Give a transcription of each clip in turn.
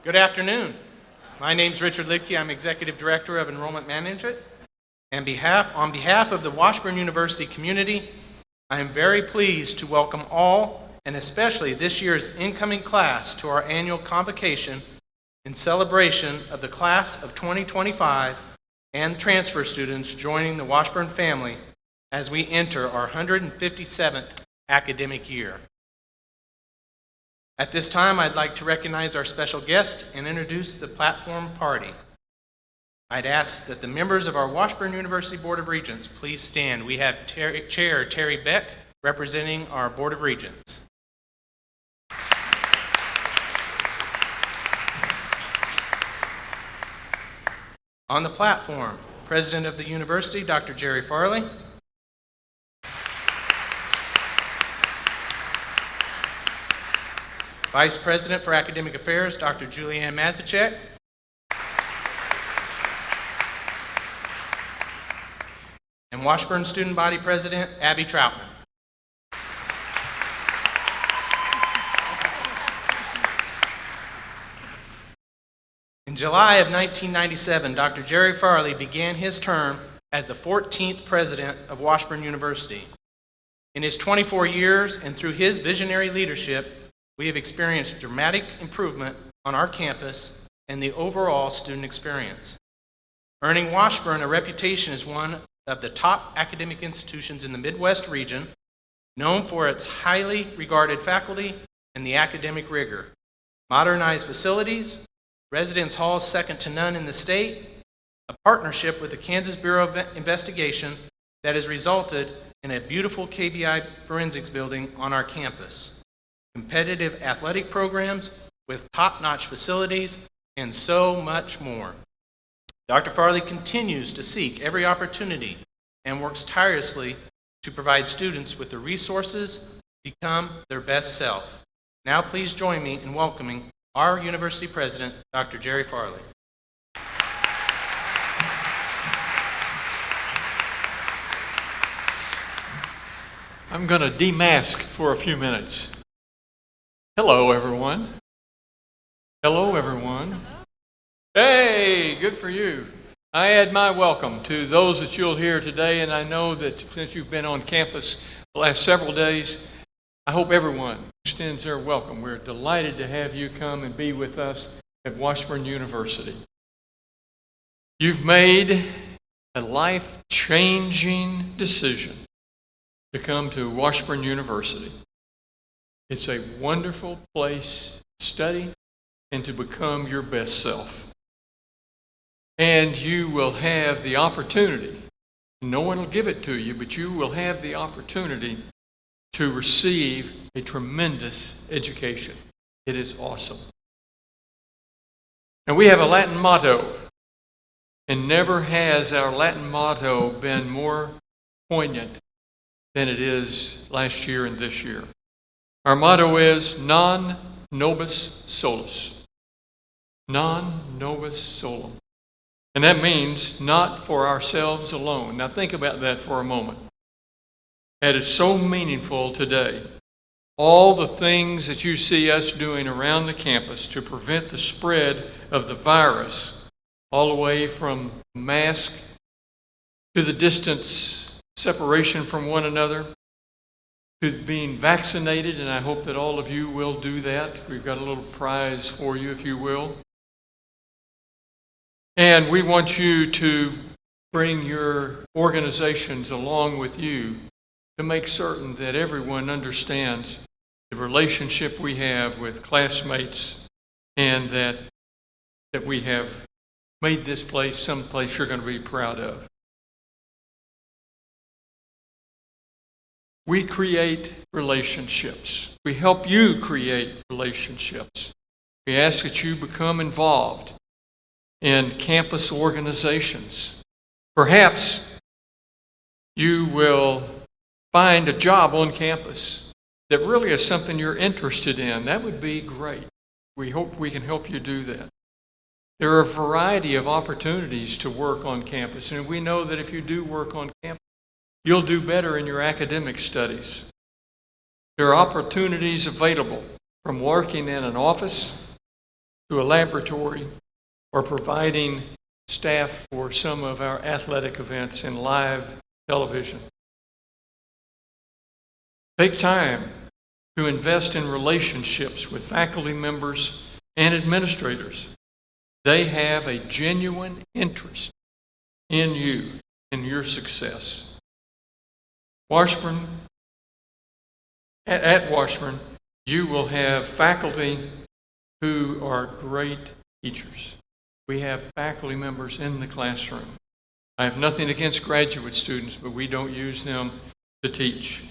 Good afternoon. My name is Richard Lidke. I'm Executive Director of Enrollment Management. And on behalf of the Washburn University community, I am very pleased to welcome all, and especially this year's incoming class, to our annual convocation in celebration of the class of 2025 and transfer students joining the Washburn family as we enter our 157th academic year. At this time, I'd like to recognize our special guest and introduce the platform party. I'd ask that the members of our Washburn University Board of Regents please stand. We have Chair Terry Beck representing our Board of Regents. On the platform, President of the University, Dr. Jerry Farley. Vice President for Academic Affairs, Dr. Julianne Mazicek. And Washburn Student Body President, Abby Troutman. In July of 1997, Dr. Jerry Farley began his term as the 14th President of Washburn University. In his 24 years and through his visionary leadership, we have experienced dramatic improvement on our campus and the overall student experience, earning Washburn a reputation as one of the top academic institutions in the Midwest region, known for its highly regarded faculty and the academic rigor, modernized facilities, residence halls second to none in the state, a partnership with the Kansas Bureau of Investigation that has resulted in a beautiful KBI forensics building on our campus, competitive athletic programs with top-notch facilities, and so much more. Dr. Farley continues to seek every opportunity and works tirelessly to provide students with the resources to become their best self. Now please join me in welcoming our University President, Dr. Jerry Farley. I'm going to demask for a few minutes. Hello, everyone. Hello, everyone. Hey, good for you. I add my welcome to those that you'll hear today, and I know that since you've been on campus the last several days, I hope everyone extends their welcome. We're delighted to have you come and be with us at Washburn University. You've made a life-changing decision to come to Washburn University. It's a wonderful place to study and to become your best self. And you will have the opportunity, no one will give it to you, but you will have the opportunity to receive a tremendous education. It is awesome. And we have a Latin motto, and never has our Latin motto been more poignant than it is last year and this year. Our motto is non nobis solus. Non nobis solum. And that means not for ourselves alone. Now think about that for a moment. That is so meaningful today. All the things that you see us doing around the campus to prevent the spread of the virus, all the way from mask to the distance separation from one another, to being vaccinated, and I hope that all of you will do that. We've got a little prize for you, if you will. And we want you to bring your organizations along with you to make certain that everyone understands the relationship we have with classmates and that we have made this place someplace you're going to be proud of. We create relationships. We help you create relationships. We ask that you become involved in campus organizations. Perhaps you will find a job on campus that really is something you're interested in. That would be great. We hope we can help you do that. There are a variety of opportunities to work on campus, and we know that if you do work on campus, you'll do better in your academic studies. There are opportunities available from working in an office to a laboratory, or providing staff for some of our athletic events and live television. Take time to invest in relationships with faculty members and administrators. They have a genuine interest in you and your success. At Washburn, you will have faculty who are great teachers. We have faculty members in the classroom. I have nothing against graduate students, but we don't use them to teach.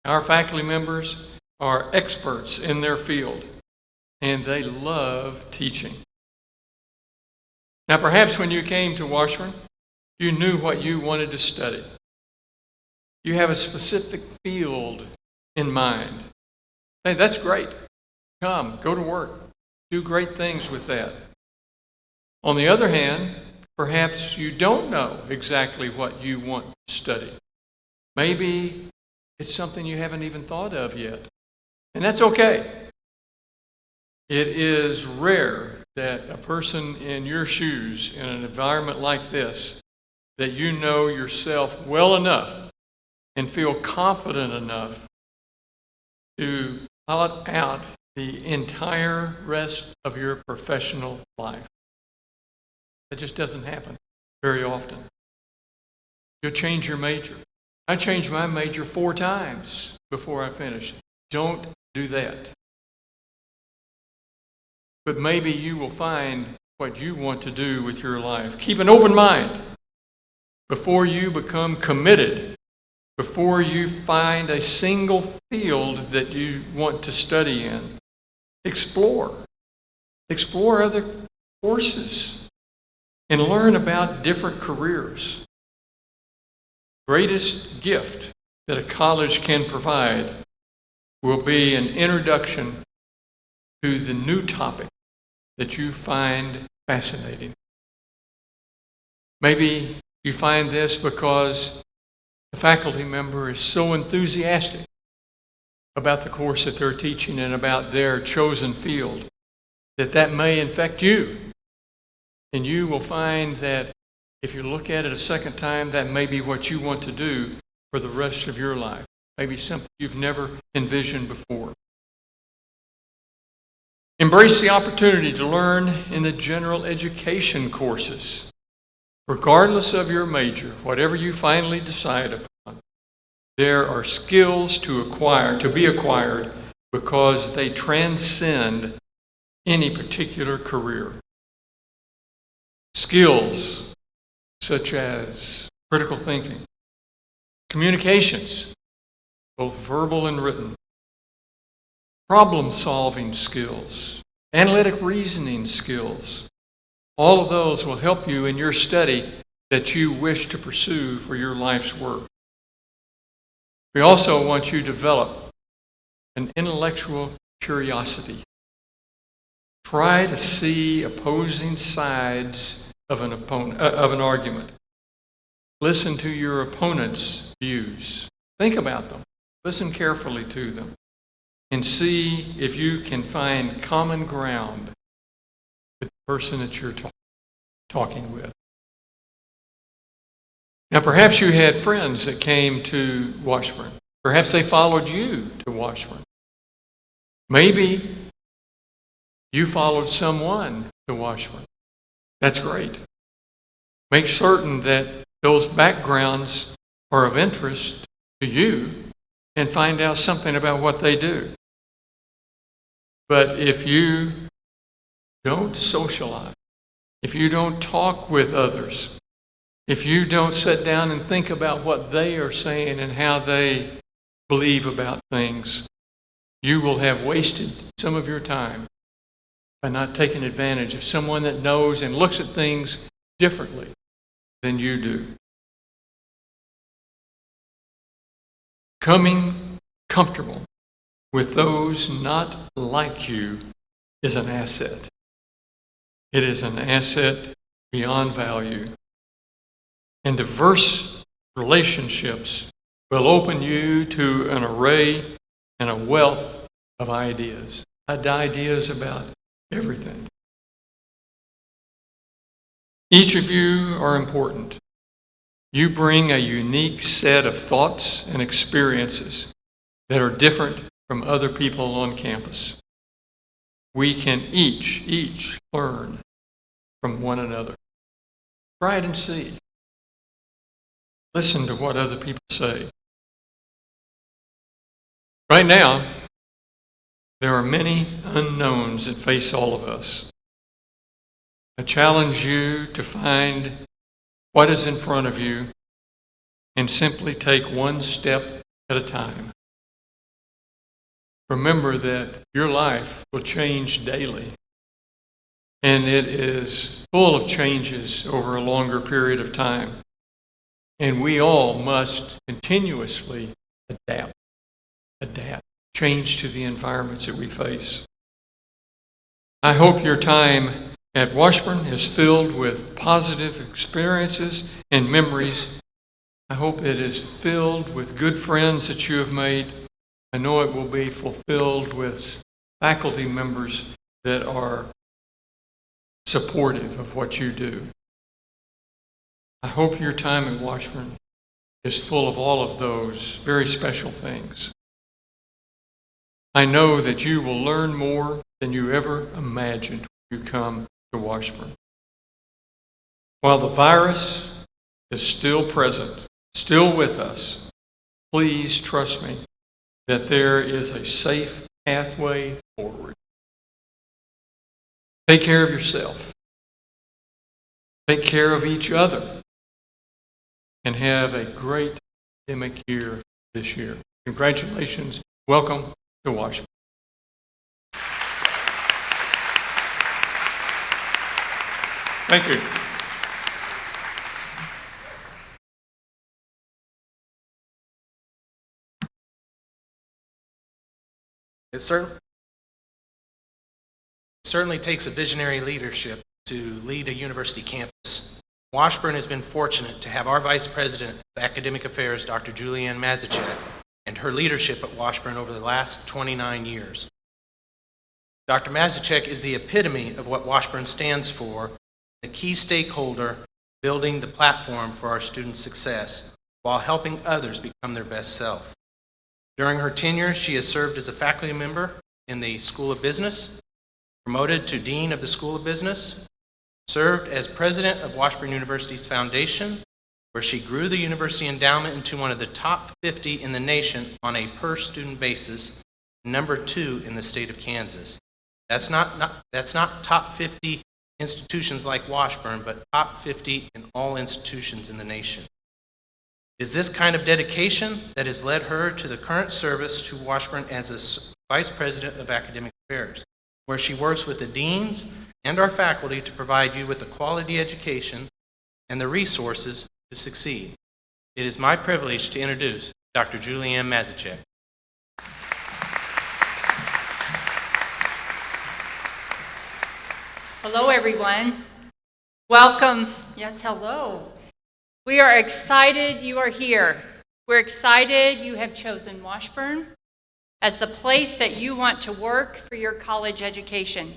Our faculty members are experts in their field, and they love teaching. Now, perhaps when you came to Washburn, you knew what you wanted to study. You have a specific field in mind. Hey, that's great. Come, go to work. Do great things with that. On the other hand, perhaps you don't know exactly what you want to study. Maybe it's something you haven't even thought of yet. And that's okay. It is rare that a person in your shoes in an environment like this, that you know yourself well enough and feel confident enough to plot out the entire rest of your professional life. That just doesn't happen very often. You'll change your major. I changed my major 4 times before I finished. Don't do that. But maybe you will find what you want to do with your life. Keep an open mind before you become committed, before you find a single field that you want to study in. Explore. Explore other courses and learn about different careers. Greatest gift that a college can provide will be an introduction to the new topic that you find fascinating. Maybe you find this because the faculty member is so enthusiastic about the course that they're teaching and about their chosen field that may infect you. And you will find that if you look at it a second time, that may be what you want to do for the rest of your life. Maybe something you've never envisioned before. Embrace the opportunity to learn in the general education courses. Regardless of your major, whatever you finally decide upon, there are skills to be acquired because they transcend any particular career. Skills such as critical thinking, communications, both verbal and written, problem-solving skills, analytic reasoning skills. All of those will help you in your study that you wish to pursue for your life's work. We also want you to develop an intellectual curiosity. Try to see opposing sides of an argument. Listen to your opponent's views. Think about them. Listen carefully to them. And see if you can find common ground with the person that you're talking with. Now, perhaps you had friends that came to Washburn. Perhaps they followed you to Washburn. Maybe you followed someone to Washburn. That's great. Make certain that those backgrounds are of interest to you and find out something about what they do. But if you don't socialize, if you don't talk with others, if you don't sit down and think about what they are saying and how they believe about things, you will have wasted some of your time by not taking advantage of someone that knows and looks at things differently than you do. Coming comfortable with those not like you is an asset. It is an asset beyond value. And diverse relationships will open you to an array and a wealth of ideas. Ideas about everything. Each of you are important. You bring a unique set of thoughts and experiences that are different from other people on campus. We can each learn from one another. Try it and see. Listen to what other people say. Right now, there are many unknowns that face all of us. I challenge you to find what is in front of you and simply take one step at a time. Remember that your life will change daily, and it is full of changes over a longer period of time. And we all must continuously adapt, change to the environments that we face. I hope your time at Washburn is filled with positive experiences and memories. I hope it is filled with good friends that you have made. I know it will be fulfilled with faculty members that are supportive of what you do. I hope your time at Washburn is full of all of those very special things. I know that you will learn more than you ever imagined when you come to Washburn. While the virus is still present, still with us, please trust me that there is a safe pathway forward. Take care of yourself. Take care of each other. And have a great academic year this year. Congratulations. Welcome to Washburn. Thank you. It certainly takes a visionary leadership to lead a university campus. Washburn has been fortunate to have our Vice President of Academic Affairs, Dr. Julianne Mazicek, and her leadership at Washburn over the last 29 years. Dr. Mazicek is the epitome of what Washburn stands for, a key stakeholder building the platform for our students' success while helping others become their best self. During her tenure, she has served as a faculty member in the School of Business, promoted to Dean of the School of Business, served as president of Washburn University's foundation, where she grew the university endowment into one of the top 50 in the nation on a per-student basis, number 2 in the state of Kansas. That's not top 50 institutions like Washburn, but top 50 in all institutions in the nation. It is this kind of dedication that has led her to the current service to Washburn as a Vice President of Academic Affairs, where she works with the deans and our faculty to provide you with the quality education and the resources to succeed. It is my privilege to introduce Dr. Julianne Mazicek. Hello, everyone. Welcome. Yes, hello. We are excited you are here. We're excited you have chosen Washburn as the place that you want to work for your college education.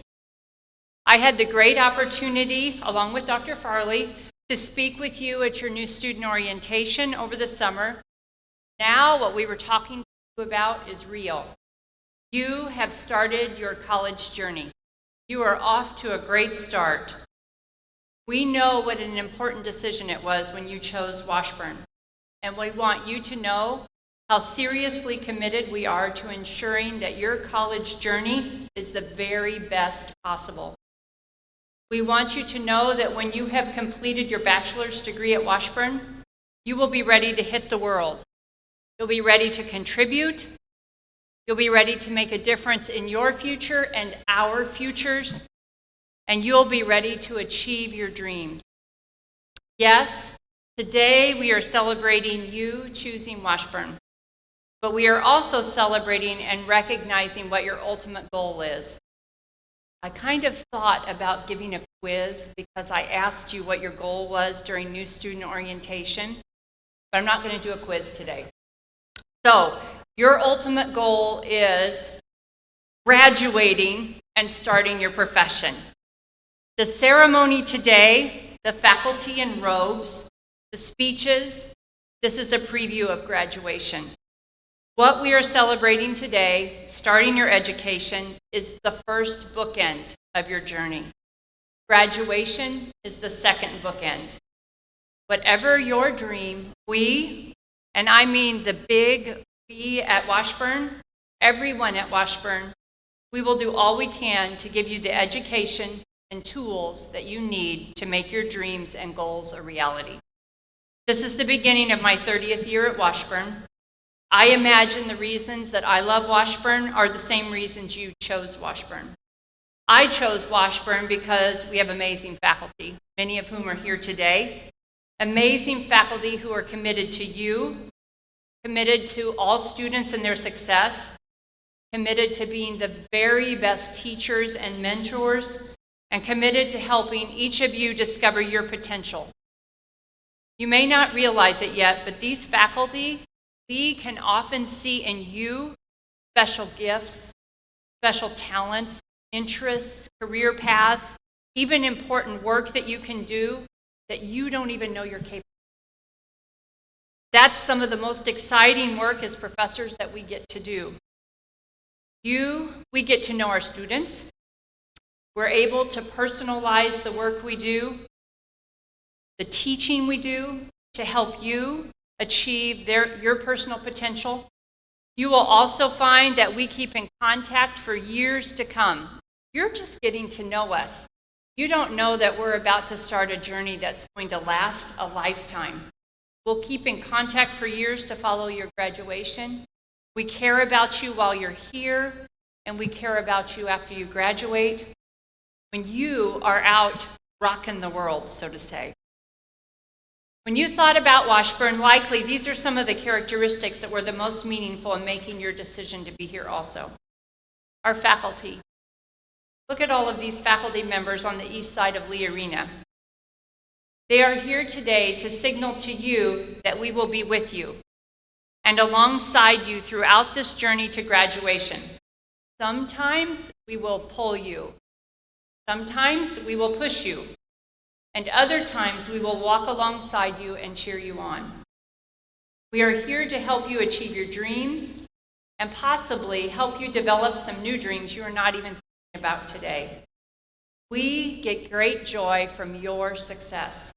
I had the great opportunity, along with Dr. Farley, to speak with you at your new student orientation over the summer. Now, what we were talking to you about is real. You have started your college journey. You are off to a great start. We know what an important decision it was when you chose Washburn, and we want you to know how seriously committed we are to ensuring that your college journey is the very best possible. We want you to know that when you have completed your bachelor's degree at Washburn, you will be ready to hit the world. You'll be ready to contribute. You'll be ready to make a difference in your future and our futures, and you'll be ready to achieve your dreams. Yes, today we are celebrating you choosing Washburn, but we are also celebrating and recognizing what your ultimate goal is. I kind of thought about giving a quiz because I asked you what your goal was during new student orientation, but I'm not going to do a quiz today. So, your ultimate goal is graduating and starting your profession. The ceremony today the faculty in robes, the speeches. This is a preview of graduation. What we are celebrating today, starting your education, is the first bookend of your journey. Graduation is the second bookend. Whatever your dream, we, and I mean the big we at Washburn, everyone at Washburn, we will do all we can to give you the education and tools that you need to make your dreams and goals a reality. This is the beginning of my 30th year at Washburn. I imagine the reasons that I love Washburn are the same reasons you chose Washburn. I chose Washburn because we have amazing faculty, many of whom are here today. Amazing faculty who are committed to you, committed to all students and their success, committed to being the very best teachers and mentors, and committed to helping each of you discover your potential. You may not realize it yet, but these faculty, we can often see in you special gifts, special talents, interests, career paths, even important work that you can do that you don't even know you're capable of. That's some of the most exciting work as professors that we get to do. We get to know our students. We're able to personalize the work we do, the teaching we do to help you achieve your personal potential. You will also find that we keep in contact for years to come. You're just getting to know us. You don't know that we're about to start a journey that's going to last a lifetime. We'll keep in contact for years to follow your graduation. We care about you while you're here, and we care about you after you graduate, when you are out rocking the world, so to say. When you thought about Washburn, likely these are some of the characteristics that were the most meaningful in making your decision to be here also. Our faculty. Look at all of these faculty members on the east side of Lee Arena. They are here today to signal to you that we will be with you and alongside you throughout this journey to graduation. Sometimes we will pull you. Sometimes we will push you. And other times we will walk alongside you and cheer you on. We are here to help you achieve your dreams and possibly help you develop some new dreams you are not even thinking about today. We get great joy from your success,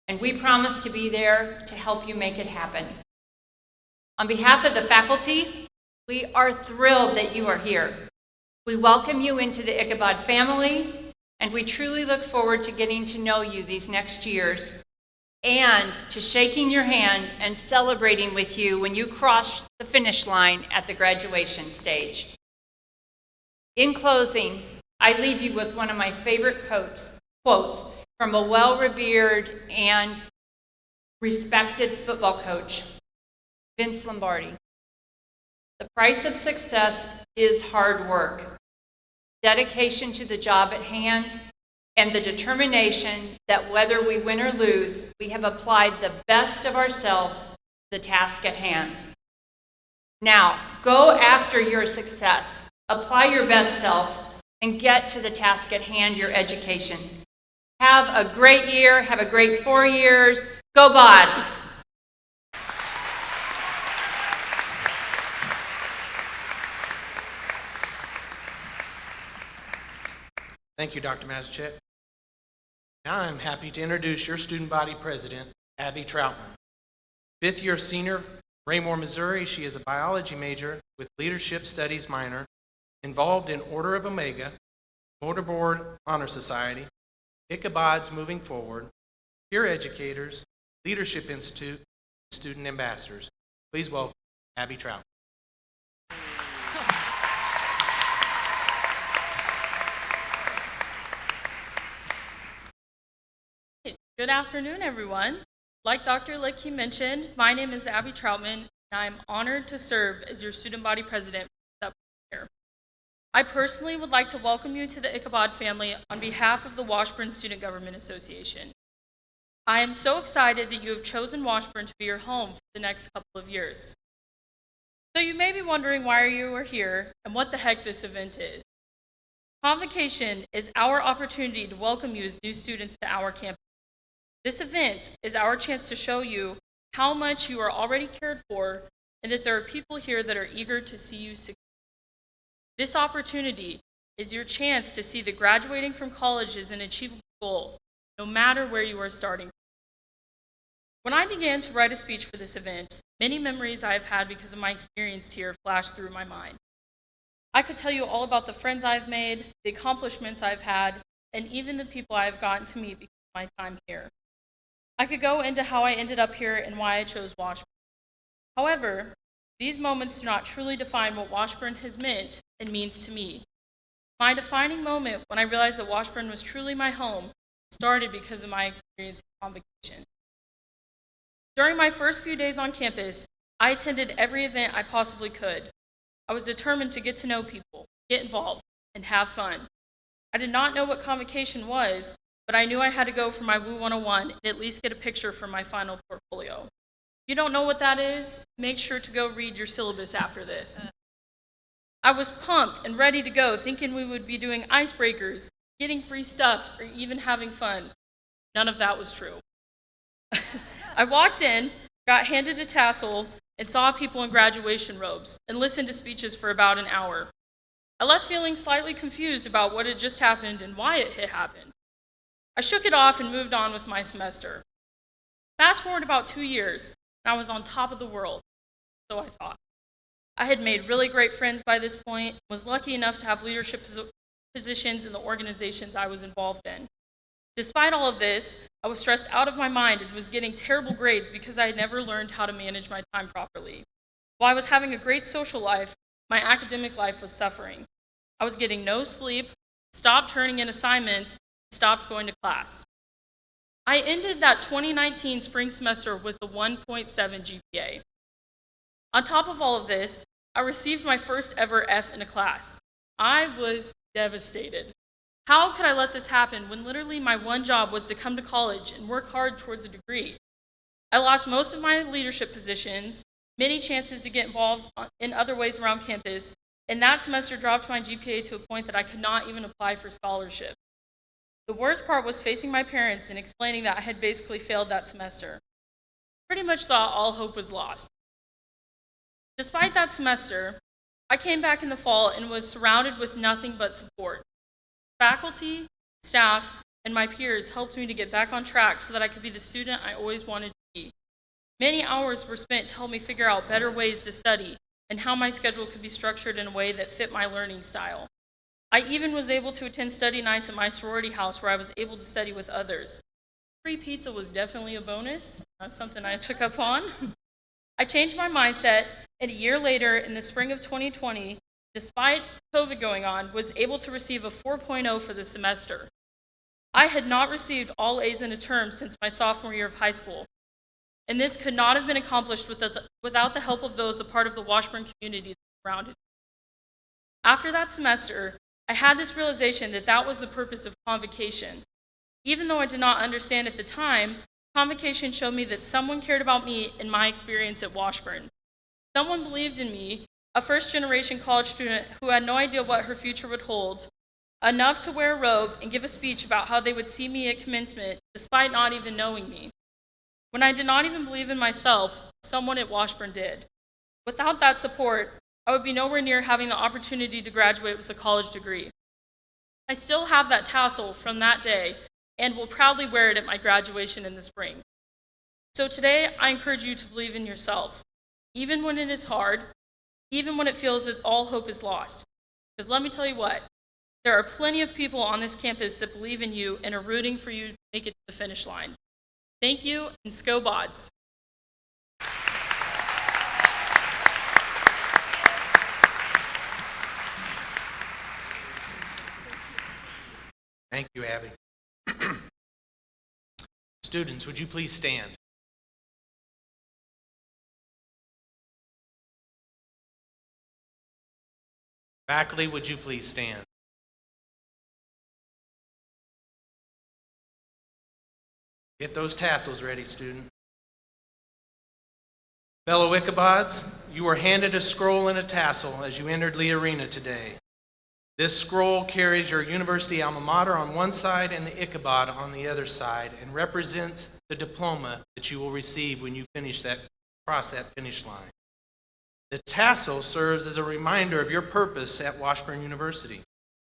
and we promise to be there to help you make it happen. On behalf of the faculty, we are thrilled that you are here. We welcome you into the Ichabod family, and we truly look forward to getting to know you these next years and to shaking your hand and celebrating with you when you cross the finish line at the graduation stage. In closing, I leave you with one of my favorite quotes from a well-revered and respected football coach, Vince Lombardi. The price of success is hard work, dedication to the job at hand, and the determination that whether we win or lose, we have applied the best of ourselves to the task at hand. Now, go after your success, apply your best self, and get to the task at hand, your education. Have a great year, have a great 4 years. Go Bods! Thank you, Dr. Mazurchik. Now I'm happy to introduce your student body president, Abby Troutman. Fifth-year senior, Raymore, Missouri. She is a biology major with leadership studies minor, involved in Order of Omega, Motorboard Honor Society, Ichabod's Moving Forward, Peer Educators, Leadership Institute, and Student Ambassadors. Please welcome Abby Troutman. Good afternoon, everyone. Like Dr. Lickey mentioned, my name is Abby Troutman, and I'm honored to serve as your student body president for this upcoming year. I personally would like to welcome you to the Ichabod family on behalf of the Washburn Student Government Association. I am so excited that you have chosen Washburn to be your home for the next couple of years. So you may be wondering why you are here and what the heck this event is. Convocation is our opportunity to welcome you as new students to our campus. This event is our chance to show you how much you are already cared for and that there are people here that are eager to see you succeed. This opportunity is your chance to see that graduating from college is an achievable goal, no matter where you are starting. When I began to write a speech for this event, many memories I have had because of my experience here flashed through my mind. I could tell you all about the friends I've made, the accomplishments I've had, and even the people I've gotten to meet because of my time here. I could go into how I ended up here and why I chose Washburn. However, these moments do not truly define what Washburn has meant and means to me. My defining moment when I realized that Washburn was truly my home started because of my experience in Convocation. During my first few days on campus, I attended every event I possibly could. I was determined to get to know people, get involved, and have fun. I did not know what Convocation was, but I knew I had to go for my Woo 101 and at least get a picture for my final portfolio. If you don't know what that is, make sure to go read your syllabus after this. I was pumped and ready to go, thinking we would be doing icebreakers, getting free stuff, or even having fun. None of that was true. I walked in, got handed a tassel, and saw people in graduation robes, and listened to speeches for about an hour. I left feeling slightly confused about what had just happened and why it had happened. I shook it off and moved on with my semester. Fast forward about 2 years, and I was on top of the world, so I thought. I had made really great friends by this point, was lucky enough to have leadership positions in the organizations I was involved in. Despite all of this, I was stressed out of my mind and was getting terrible grades because I had never learned how to manage my time properly. While I was having a great social life, my academic life was suffering. I was getting no sleep, stopped turning in assignments, stopped going to class. I ended that 2019 spring semester with a 1.7 GPA. On top of all of this, I received my first ever F in a class. I was devastated. How could I let this happen when literally my one job was to come to college and work hard towards a degree? I lost most of my leadership positions, many chances to get involved in other ways around campus, and that semester dropped my GPA to a point that I could not even apply for scholarship. The worst part was facing my parents and explaining that I had basically failed that semester. Pretty much thought all hope was lost. Despite that semester, I came back in the fall and was surrounded with nothing but support. Faculty, staff, and my peers helped me to get back on track so that I could be the student I always wanted to be. Many hours were spent to help me figure out better ways to study and how my schedule could be structured in a way that fit my learning style. I even was able to attend study nights at my sorority house where I was able to study with others. Free pizza was definitely a bonus. That's something I took up on. I changed my mindset, and a year later, in the spring of 2020, despite COVID going on, was able to receive a 4.0 for the semester. I had not received all A's in a term since my sophomore year of high school, and this could not have been accomplished without the help of those a part of the Washburn community that surrounded me. After that semester, I had this realization that that was the purpose of Convocation. Even though I did not understand at the time, Convocation showed me that someone cared about me and my experience at Washburn. Someone believed in me, a first-generation college student who had no idea what her future would hold, enough to wear a robe and give a speech about how they would see me at commencement despite not even knowing me. When I did not even believe in myself, someone at Washburn did. Without that support, I would be nowhere near having the opportunity to graduate with a college degree. I still have that tassel from that day and will proudly wear it at my graduation in the spring. So today, I encourage you to believe in yourself, even when it is hard, even when it feels that all hope is lost. Because let me tell you what, there are plenty of people on this campus that believe in you and are rooting for you to make it to the finish line. Thank you, and Sko Bods. Thank you, Abby. Students, would you please stand? Faculty, would you please stand? Get those tassels ready, student. Fellow Ichabods, you were handed a scroll and a tassel as you entered the arena today. This scroll carries your university alma mater on one side and the Ichabod on the other side and represents the diploma that you will receive when you cross that finish line. The tassel serves as a reminder of your purpose at Washburn University.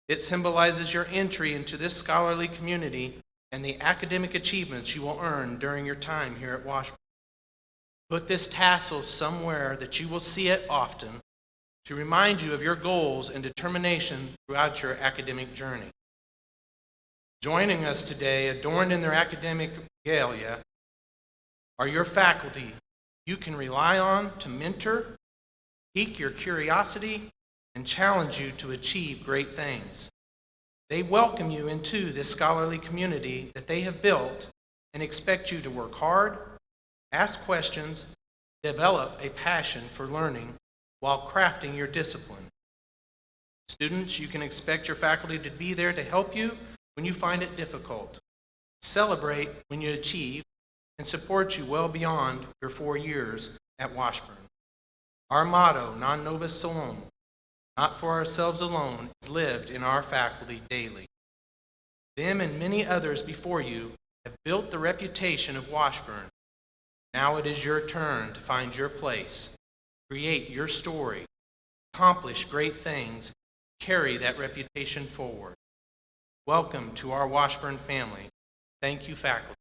It symbolizes your entry into this scholarly community and the academic achievements you will earn during your time here at Washburn. Put this tassel somewhere that you will see it often to remind you of your goals and determination throughout your academic journey. Joining us today, adorned in their academic regalia, are your faculty you can rely on to mentor, pique your curiosity, and challenge you to achieve great things. They welcome you into this scholarly community that they have built and expect you to work hard, ask questions, develop a passion for learning while crafting your discipline. Students, you can expect your faculty to be there to help you when you find it difficult, celebrate when you achieve, and support you well beyond your 4 years at Washburn. Our motto, non nobis salom, not for ourselves alone, is lived in our faculty daily. Them and many others before you have built the reputation of Washburn. Now it is your turn to find your place, create your story, accomplish great things, carry that reputation forward. Welcome to our Washburn family. Thank you, faculty.